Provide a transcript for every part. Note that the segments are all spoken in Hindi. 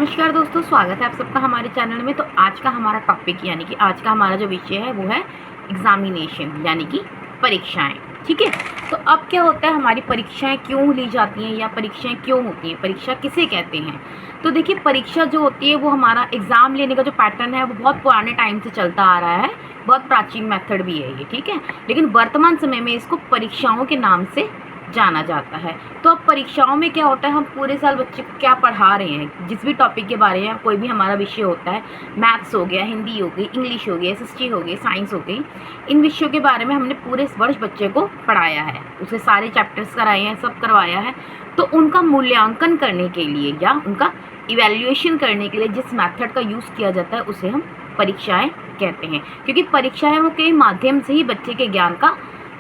नमस्कार दोस्तों, स्वागत है आप सबका हमारे चैनल में। तो आज का हमारा टॉपिक यानी कि आज का हमारा जो विषय है वो है एग्जामिनेशन यानी कि परीक्षाएं। ठीक है, तो अब क्या होता है, हमारी परीक्षाएं क्यों ली जाती हैं या परीक्षाएं क्यों होती हैं, परीक्षा किसे कहते हैं। तो देखिए, परीक्षा जो होती है वो हमारा एग्ज़ाम लेने का जो पैटर्न है वो बहुत पुराने टाइम से चलता आ रहा है, बहुत प्राचीन मेथड भी है ये। ठीक है, लेकिन वर्तमान समय में इसको परीक्षाओं के नाम से जाना जाता है। तो अब परीक्षाओं में क्या होता है, हम पूरे साल बच्चे को क्या पढ़ा रहे हैं, जिस भी टॉपिक के बारे में कोई भी हमारा विषय होता है, मैथ्स हो गया, हिंदी हो गई, इंग्लिश हो गई, एसएसटी हो गई, साइंस हो गई, इन विषयों के बारे में हमने पूरे वर्ष बच्चे को पढ़ाया है, उसे सारे चैप्टर्स कराए हैं, सब करवाया है। तो उनका मूल्यांकन करने के लिए या उनका इवैल्यूएशन करने के लिए जिस मैथड का यूज़ किया जाता है उसे हम परीक्षाएं कहते हैं। क्योंकि परीक्षाओं के माध्यम से ही बच्चे के ज्ञान का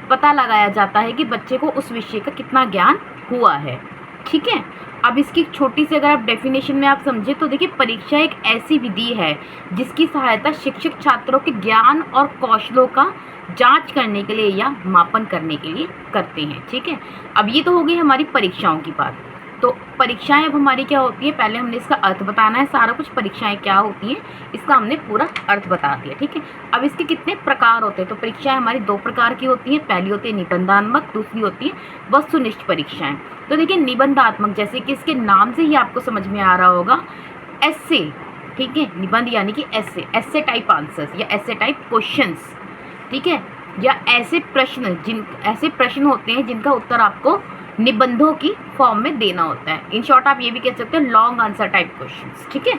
पता लगाया जाता है कि बच्चे को उस विषय का कितना ज्ञान हुआ है। ठीक है, अब इसकी छोटी सी अगर आप डेफिनेशन में आप समझे तो देखिए, परीक्षा एक ऐसी विधि है जिसकी सहायता शिक्षक छात्रों के ज्ञान और कौशलों का जांच करने के लिए या मापन करने के लिए करते हैं। ठीक है, अब ये तो हो गई हमारी परीक्षाओं की बात। तो परीक्षाएं अब हमारी क्या होती है, पहले हमने इसका अर्थ बताना है, सारा कुछ परीक्षाएं क्या होती हैं इसका हमने पूरा अर्थ बता दिया। ठीक है, अब इसके कितने प्रकार होते हैं। तो परीक्षाएं हमारी दो प्रकार की होती हैं, पहली होती है निबंधात्मक, दूसरी होती है वस्तुनिष्ठ परीक्षाएं। तो देखिए, निबंधात्मक जैसे कि इसके नाम से ही आपको समझ में आ रहा होगा, ऐसे। ठीक है, निबंध यानी कि ऐसे टाइप आंसर्स या ऐसे टाइप क्वेश्चंस। ठीक है, या ऐसे प्रश्न होते हैं जिनका उत्तर आपको निबंधों की फॉर्म में देना होता है। इन शॉर्ट आप ये भी कह सकते हैं लॉन्ग आंसर टाइप क्वेश्चंस। ठीक है,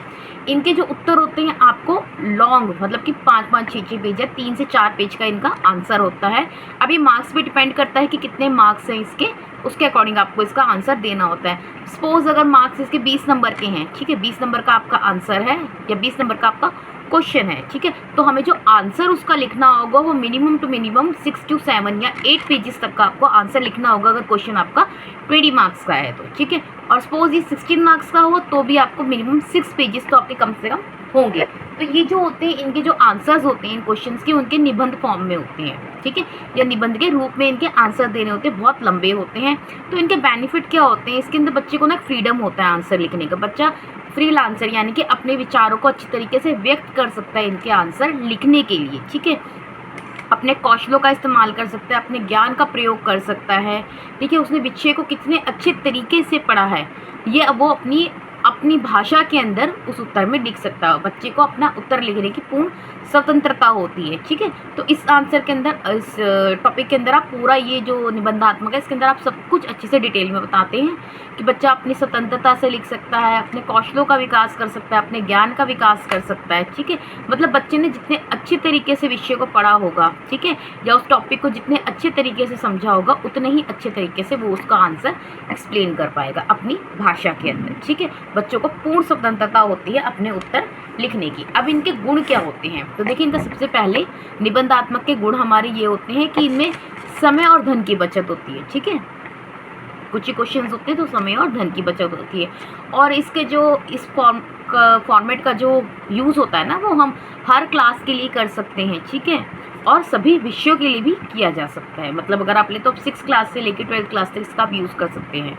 इनके जो उत्तर होते हैं आपको लॉन्ग मतलब कि 5-5, 6-6 पेज या 3 से 4 पेज का इनका आंसर होता है। अब ये मार्क्स पे डिपेंड करता है कि कितने मार्क्स हैं इसके, उसके अकॉर्डिंग आपको इसका आंसर देना होता है। सपोज अगर मार्क्स इसके 20 नंबर के हैं, ठीक है, 20 नंबर का आपका आंसर है या 20 नंबर का आपका क्वेश्चन है। ठीक है, तो हमें जो आंसर उसका लिखना होगा वो मिनिमम टू मिनिमम 6 to 7 या 8 पेजेस तक का आपको आंसर लिखना होगा अगर क्वेश्चन आपका 20 मार्क्स का है तो। ठीक है, और सपोज ये 16 मार्क्स का हो तो भी आपको मिनिमम 6 पेजेस तो आपके कम से कम होंगे। तो ये जो होते हैं, इनके जो आंसर्स होते हैं इन क्वेश्चंस के, उनके निबंध फॉर्म में होते हैं। ठीक है, या निबंध के रूप में इनके आंसर देने होते हैं, बहुत लंबे होते हैं। तो इनके बेनिफिट क्या होते हैं, इसके अंदर बच्चे को ना फ्रीडम होता है आंसर लिखने का। बच्चा फ्रीलांसर यानी कि अपने विचारों को अच्छी तरीके से व्यक्त कर सकता है इनके आंसर लिखने के लिए। ठीक है, अपने कौशलों का इस्तेमाल कर सकता है, अपने ज्ञान का प्रयोग कर सकता है। ठीक है, उसने विषय को कितने अच्छे तरीके से पढ़ा है ये वो अपनी भाषा के अंदर उस उत्तर में लिख सकता है। बच्चे को अपना उत्तर लिखने की पूर्ण स्वतंत्रता होती है। ठीक है, तो इस आंसर के अंदर, इस टॉपिक के अंदर आप पूरा ये जो निबंधात्मक है इसके अंदर आप सब कुछ अच्छे से डिटेल में बताते हैं कि बच्चा अपनी स्वतंत्रता से लिख सकता है, अपने कौशलों का विकास कर सकता है, अपने ज्ञान का विकास कर सकता है। ठीक है, मतलब बच्चे ने जितने अच्छे तरीके से विषय को पढ़ा होगा, ठीक है, या उस टॉपिक को जितने अच्छे तरीके से समझा होगा उतने ही अच्छे तरीके से वो उसका आंसर एक्सप्लेन कर पाएगा अपनी भाषा के अंदर। ठीक है, बच्चों को पूर्ण स्वतंत्रता होती है अपने उत्तर लिखने की। अब इनके गुण क्या होते हैं, तो देखिए, इनका सबसे पहले निबंधात्मक के गुण हमारे ये होते हैं कि इनमें समय और धन की बचत होती है। ठीक है, कुछ ही क्वेश्चंस होते हैं तो समय और धन की बचत होती है। और इसके जो इस फॉर्मेट का जो यूज़ होता है ना, वो हम हर क्लास के लिए कर सकते हैं। ठीक है, और सभी विषयों के लिए भी किया जा सकता है। मतलब अगर आप ले तो 6 क्लास से लेकर 12th क्लास तक इसका आप यूज़ कर सकते हैं।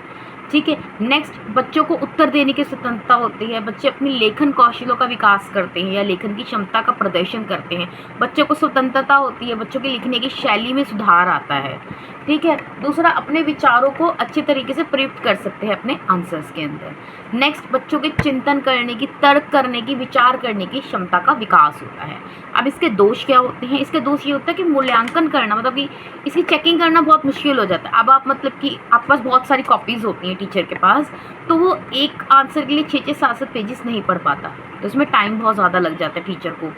ठीक है, नेक्स्ट, बच्चों को उत्तर देने की स्वतंत्रता होती है। बच्चे अपनी लेखन कौशलों का विकास करते हैं या लेखन की क्षमता का प्रदर्शन करते हैं। बच्चों को स्वतंत्रता होती है, बच्चों के लिखने की शैली में सुधार आता है। ठीक है, दूसरा, अपने विचारों को अच्छे तरीके से प्रयुक्त कर सकते हैं अपने आंसर्स के अंदर। नेक्स्ट, बच्चों के चिंतन करने की, तर्क करने की, विचार करने की क्षमता का विकास होता है। अब इसके दोष क्या होते हैं, इसके दोष ये होता है कि मूल्यांकन करना, मतलब कि इसकी चेकिंग करना बहुत मुश्किल हो जाता है। अब आप मतलब कि आपके पास बहुत सारी कॉपीज़ होती हैं टीचर के पास, तो वो एक आंसर के लिए 6-6, 7-7 पेजेस नहीं पढ़ पाता, तो इसमें टाइम बहुत ज़्यादा लग जाता है टीचर को।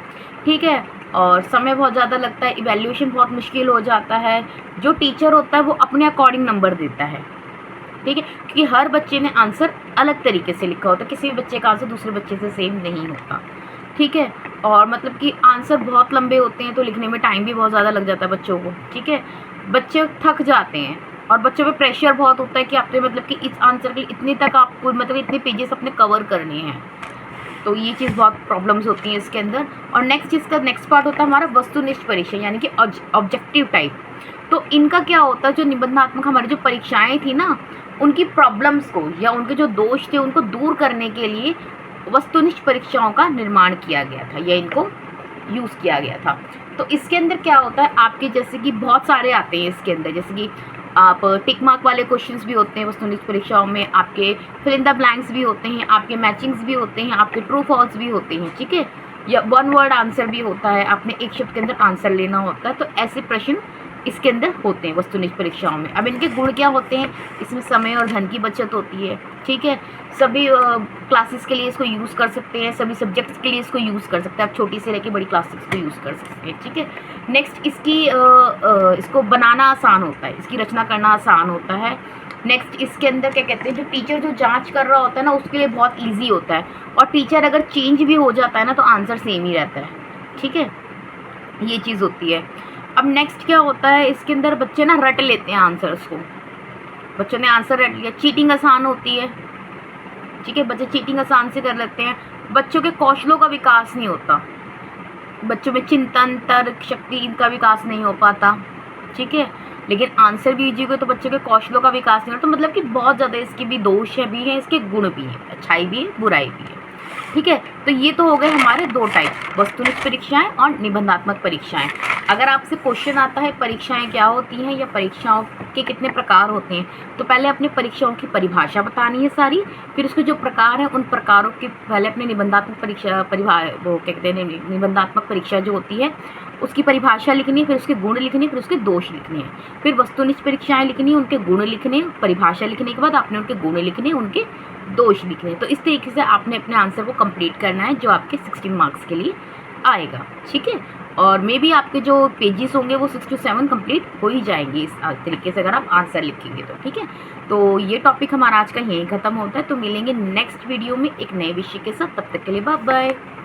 ठीक है, और समय बहुत ज़्यादा लगता है, इवैल्यूएशन बहुत मुश्किल हो जाता है। जो टीचर होता है वो अपने अकॉर्डिंग नंबर देता है। ठीक है, क्योंकि हर बच्चे ने आंसर अलग तरीके से लिखा होता है, किसी भी बच्चे का आंसर दूसरे बच्चे से सेम नहीं होता। ठीक है, और मतलब कि आंसर बहुत लंबे होते हैं तो लिखने में टाइम भी बहुत ज़्यादा लग जाता है बच्चों को। ठीक है, बच्चे थक जाते हैं और बच्चों पे प्रेशर बहुत होता है कि आपने मतलब कि इस आंसर के लिए इतने तक आपको मतलब इतने पेजेस अपने कवर करने हैं। तो ये चीज़ बहुत प्रॉब्लम्स होती हैं इसके अंदर। और नेक्स्ट, इसका नेक्स्ट पार्ट होता है हमारा वस्तुनिष्ठ परीक्षा यानी कि ऑब्जेक्टिव टाइप। तो इनका क्या होता है, जो निबंधात्मक हमारी जो परीक्षाएं थी ना, उनकी प्रॉब्लम्स को या उनके जो दोष थे उनको दूर करने के लिए वस्तुनिष्ठ परीक्षाओं का निर्माण किया गया था या इनको यूज़ किया गया था। तो इसके अंदर क्या होता है आपके, जैसे कि बहुत सारे आते हैं इसके अंदर, जैसे कि आप टिक मार्क वाले क्वेश्चंस भी होते हैं वस्तुनिष्ठ परीक्षाओं में, आपके फिल इन द ब्लैंक्स भी होते हैं, आपके मैचिंग्स भी होते हैं, आपके ट्रू फॉल्स भी होते हैं, ठीक है, या वन वर्ड आंसर भी होता है, आपने एक शब्द के अंदर आंसर लेना होता है। तो ऐसे प्रश्न इसके अंदर होते हैं वस्तुनिष्ठ परीक्षाओं में। अब इनके गुण क्या होते हैं, इसमें समय और धन की बचत होती है, ठीक है, सभी क्लासेस के लिए इसको यूज़ कर सकते हैं, सभी सब्जेक्ट्स के लिए इसको यूज़ कर सकते हैं, आप छोटी से लेकर बड़ी क्लासेस को यूज़ कर सकते हैं, ठीक है। नेक्स्ट इसकी इसको बनाना आसान होता है, इसकी रचना करना आसान होता है। नेक्स्ट इसके अंदर क्या कहते हैं, जो टीचर जो जांच कर रहा होता है ना उसके लिए बहुत ईजी होता है, और टीचर अगर चेंज भी हो जाता है ना तो आंसर सेम ही रहता है, ठीक है, ये चीज़ होती है। अब नेक्स्ट क्या होता है, इसके अंदर बच्चे ना रट लेते हैं आंसर्स को, बच्चों ने आंसर रट लिया, चीटिंग आसान होती है, ठीक है, बच्चे चीटिंग आसान से कर लेते हैं, बच्चों के कौशलों का विकास नहीं होता, बच्चों में चिंतन तर्क शक्ति इनका विकास नहीं हो पाता, ठीक है, लेकिन आंसर भी इजी हो तो बच्चों के कौशलों का विकास नहीं होता। तो मतलब कि बहुत ज़्यादा इसके भी दोष भी हैं, इसके गुण भी हैं, अच्छाई भी है बुराई भी है, ठीक है। तो ये तो हो गए हमारे दो टाइप, वस्तुनिष्ठ परीक्षाएं और निबंधात्मक परीक्षाएं। अगर आपसे क्वेश्चन आता है परीक्षाएं क्या होती हैं या परीक्षाओं के कितने प्रकार होते हैं, तो पहले अपने परीक्षाओं की परिभाषा बतानी है सारी, फिर उसके जो प्रकार हैं उन प्रकारों के पहले अपने निबंधात्मक परीक्षा वो क्या कहते हैं निबंधात्मक परीक्षा जो होती है उसकी परिभाषा लिखनी है, फिर उसके गुण लिखने, फिर उसके दोष लिखने हैं, फिर वस्तुनिष्ठ परीक्षाएं लिखनी है, उनके गुण लिखने, परिभाषा लिखने के बाद आपने उनके गुण लिखने, उनके दोष लिखने। तो इस तरीके से आपने अपने आंसर को कंप्लीट करना है जो आपके 16 मार्क्स के लिए आएगा, ठीक है। और मे बी आपके जो पेजेस होंगे वो 6 to 7 कंप्लीट हो ही जाएंगे इस तरीके से अगर आप आंसर लिखेंगे तो, ठीक है। तो ये टॉपिक हमारा आज का यहीं ख़त्म होता है, तो मिलेंगे नेक्स्ट वीडियो में एक नए विषय के साथ, तब तक के लिए बाय बाय।